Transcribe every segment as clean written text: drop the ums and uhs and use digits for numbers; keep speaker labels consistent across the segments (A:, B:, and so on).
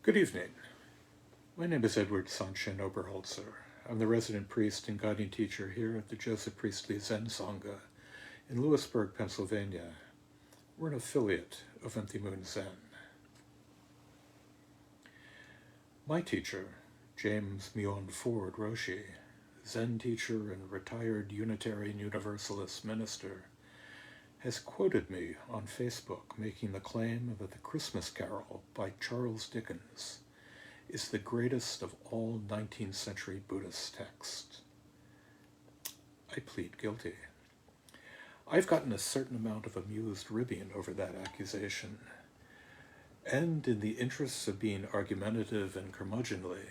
A: Good evening. My name is Edward Sanshin Oberholtzer. I'm the resident priest and guiding teacher here at the Joseph Priestley Zen Sangha in Lewisburg, Pennsylvania. We're an affiliate of Empty Moon Zen. My teacher, James Myon Ford Roshi, Zen teacher and retired Unitarian Universalist minister, has quoted me on Facebook making the claim that the Christmas Carol by Charles Dickens is the greatest of all 19th century Buddhist texts. I plead guilty. I've gotten a certain amount of amused ribbing over that accusation, and in the interests of being argumentative and curmudgeonly,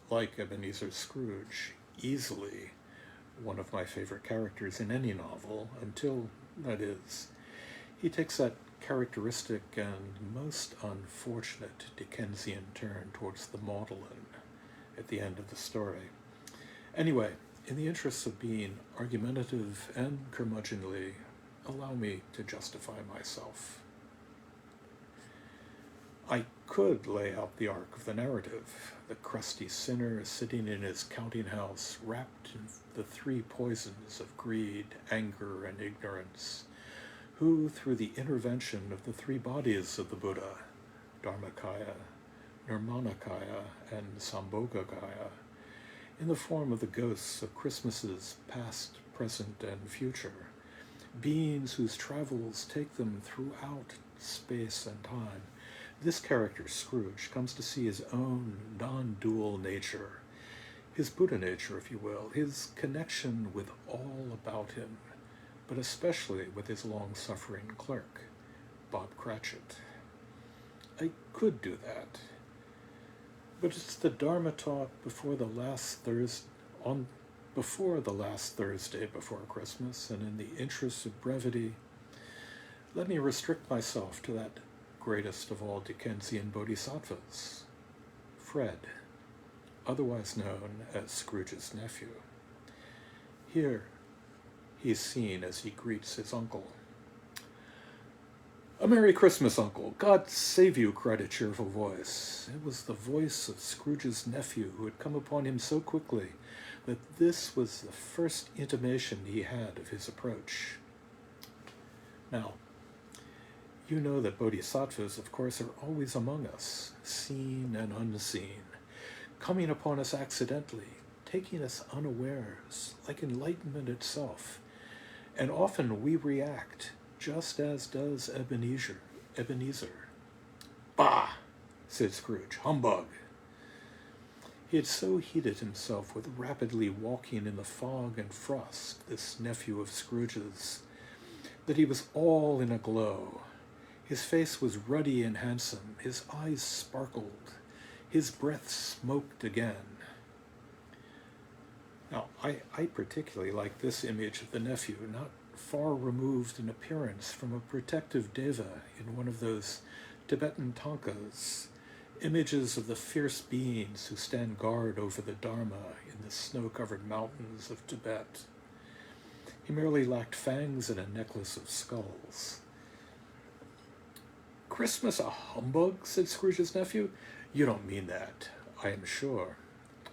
A: like Ebenezer Scrooge, easily one of my favorite characters in any novel, until, that is, he takes that characteristic and most unfortunate Dickensian turn towards the maudlin at the end of the story. Anyway, in the interests of being argumentative and curmudgeonly, allow me to justify myself. I could lay out the arc of the narrative, the crusty sinner sitting in his counting house, wrapped in the three poisons of greed, anger, and ignorance, who, through the intervention of the three bodies of the Buddha, Dharmakaya, Nirmanakaya, and Sambhogakaya, in the form of the ghosts of Christmases past, present, and future, beings whose travels take them throughout space and time, this character, Scrooge, comes to see his own non-dual nature, his Buddha nature, if you will, his connection with all about him, but especially with his long-suffering clerk, Bob Cratchit. I could do that, but it's the Dharma talk before the last Thursday before Christmas, and in the interest of brevity, let me restrict myself to that greatest of all Dickensian bodhisattvas, Fred, otherwise known as Scrooge's nephew. Here, he is seen as he greets his uncle. "A Merry Christmas, Uncle! God save you!" cried a cheerful voice. It was the voice of Scrooge's nephew, who had come upon him so quickly that this was the first intimation he had of his approach. Now, you know that bodhisattvas, of course, are always among us, seen and unseen, coming upon us accidentally, taking us unawares, like enlightenment itself. And often we react, just as does Ebenezer. "Bah!" said Scrooge. "Humbug!" He had so heated himself with rapidly walking in the fog and frost, this nephew of Scrooge's, that he was all in a glow. His face was ruddy and handsome, his eyes sparkled, his breath smoked again. Now, I particularly like this image of the nephew, not far removed in appearance from a protective deva in one of those Tibetan tankas, images of the fierce beings who stand guard over the Dharma in the snow-covered mountains of Tibet. He merely lacked fangs and a necklace of skulls. "Christmas a humbug?" said Scrooge's nephew. "You don't mean that, I am sure."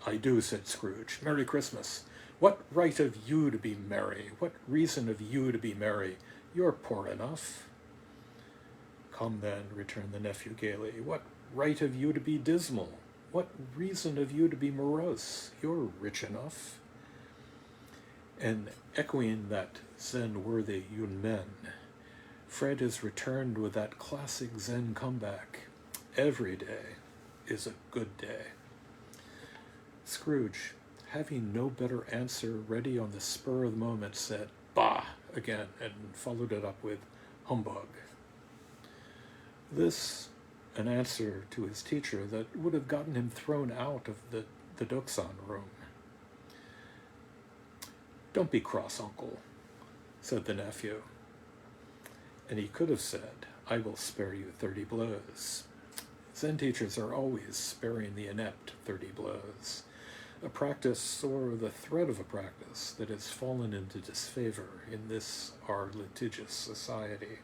A: "I do," said Scrooge. "Merry Christmas. What right have you to be merry? What reason have you to be merry? You're poor enough." "Come then," returned the nephew gaily. "What right have you to be dismal? What reason have you to be morose? You're rich enough." And echoing that Zen-worthy Yunmen, Fred has returned with that classic Zen comeback. Every day is a good day. Scrooge, having no better answer ready on the spur of the moment, said, "Bah!" again, and followed it up with "Humbug." This, an answer to his teacher that would have gotten him thrown out of the Doksan room. "Don't be cross, Uncle," said the nephew. And he could have said, "I will spare you 30 blows. Zen teachers are always sparing the inept 30 blows, a practice or the threat of a practice that has fallen into disfavor in this our litigious society.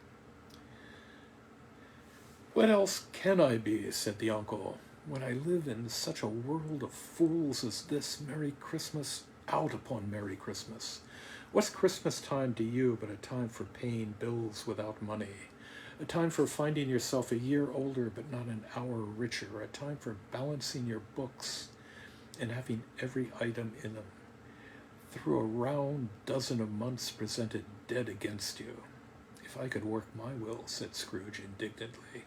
A: "What else can I be?" said the uncle. When I live in such a world of fools as this, Merry Christmas, out upon Merry Christmas. What's Christmas time to you but a time for paying bills without money? A time for finding yourself a year older but not an hour richer. A time for balancing your books and having every item in them through a round dozen of months presented dead against you. If I could work my will, said Scrooge indignantly,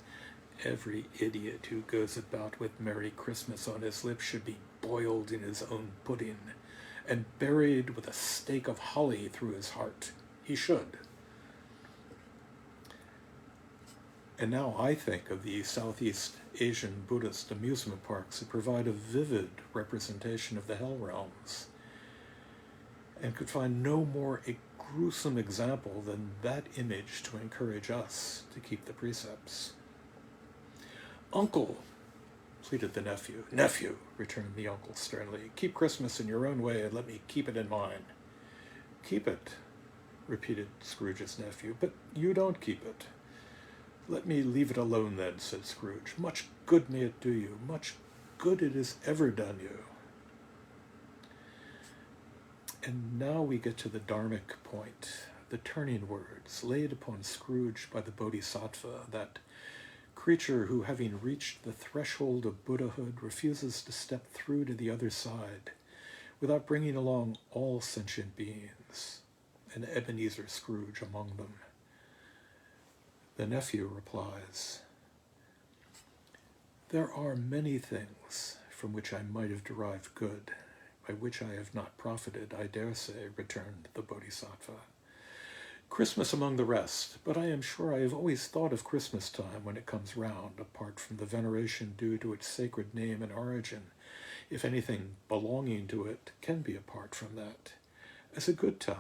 A: every idiot who goes about with Merry Christmas on his lips should be boiled in his own pudding and buried with a stake of holly through his heart. He should. And now I think of the Southeast Asian Buddhist amusement parks that provide a vivid representation of the hell realms, and could find no more a gruesome example than that image to encourage us to keep the precepts. Uncle, pleaded the nephew. Nephew, returned the uncle sternly, keep Christmas in your own way and let me keep it in mine. Keep it, repeated Scrooge's nephew, but you don't keep it. Let me leave it alone then, said Scrooge. Much good may it do you, much good it has ever done you. And now we get to the dharmic point, the turning words laid upon Scrooge by the Bodhisattva, that creature who, having reached the threshold of Buddhahood, refuses to step through to the other side without bringing along all sentient beings, and Ebenezer Scrooge among them. The nephew replies, there are many things from which I might have derived good, by which I have not profited, I dare say, returned the Bodhisattva. Christmas among the rest, but I am sure I have always thought of Christmas time when it comes round, apart from the veneration due to its sacred name and origin, if anything belonging to it can be apart from that, as a good time,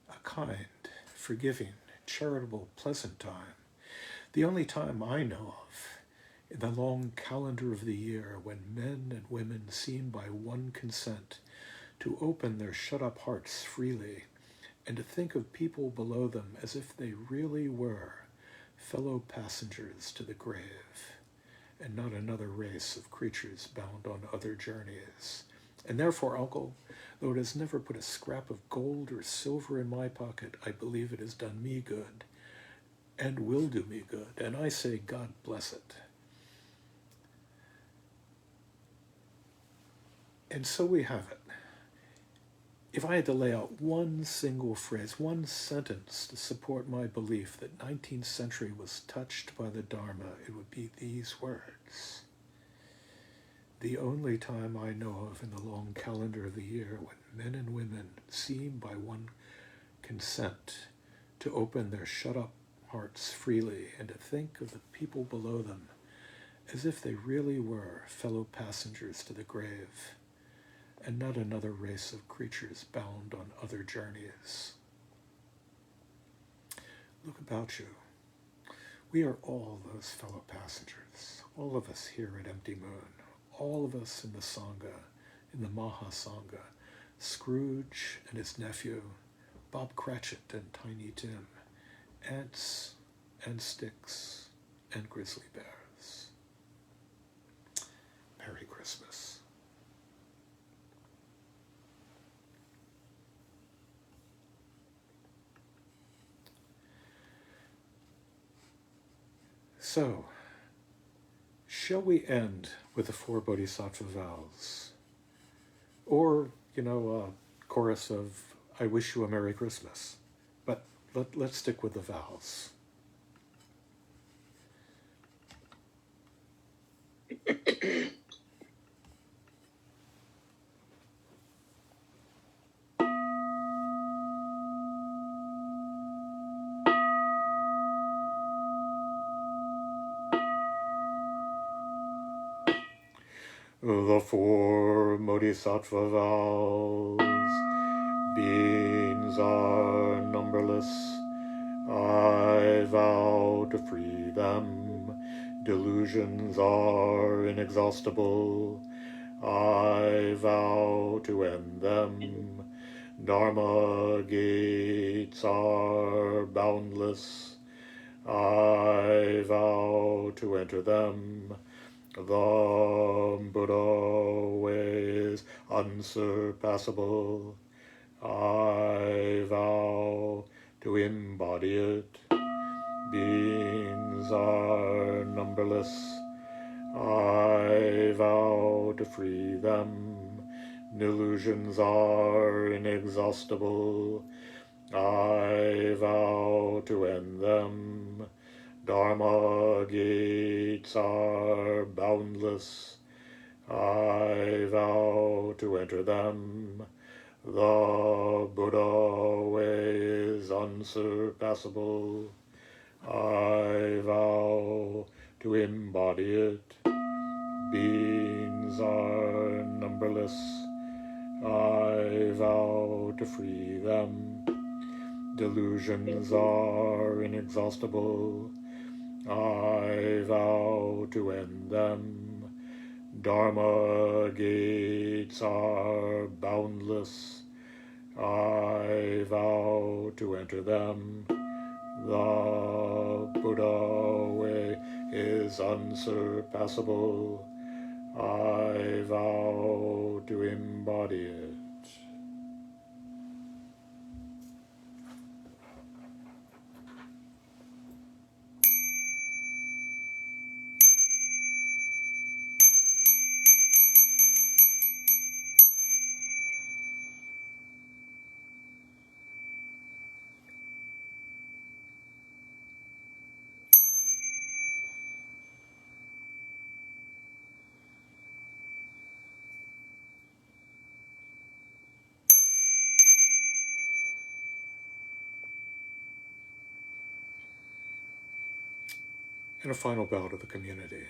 A: a kind, forgiving, charitable, pleasant time, the only time I know of in the long calendar of the year when men and women seem by one consent to open their shut-up hearts freely and to think of people below them as if they really were fellow passengers to the grave, and not another race of creatures bound on other journeys. And therefore, uncle, though it has never put a scrap of gold or silver in my pocket, I believe it has done me good, and will do me good, and I say God bless it. And so we have it. If I had to lay out one single phrase, one sentence to support my belief that 19th century was touched by the Dharma, it would be these words. The only time I know of in the long calendar of the year when men and women seem by one consent to open their shut-up hearts freely and to think of the people below them as if they really were fellow passengers to the grave, and not another race of creatures bound on other journeys. Look about you. We are all those fellow passengers, all of us here at Empty Moon, all of us in the Sangha, in the Mahasangha, Scrooge and his nephew, Bob Cratchit and Tiny Tim, ants and sticks and grizzly bears. Merry Christmas. So, shall we end with the 4 Bodhisattva vows? Or, a chorus of I wish you a Merry Christmas. But let's stick with the vows. The 4 Bodhisattva vows. Beings are numberless. I vow to free them. Delusions are inexhaustible. I vow to end them. Dharma gates are boundless. I vow to enter them. The Buddha way is unsurpassable. I vow to embody it. Beings are numberless. I vow to free them. Illusions are inexhaustible. I vow to end them. Dharma gates are boundless. I vow to enter them. The Buddha way is unsurpassable. I vow to embody it. Beings are numberless. I vow to free them. Delusions are inexhaustible. I vow to end them. Dharma gates are boundless. I vow to enter them. The Buddha way is unsurpassable. I vow to embody it. And a final bow to the community.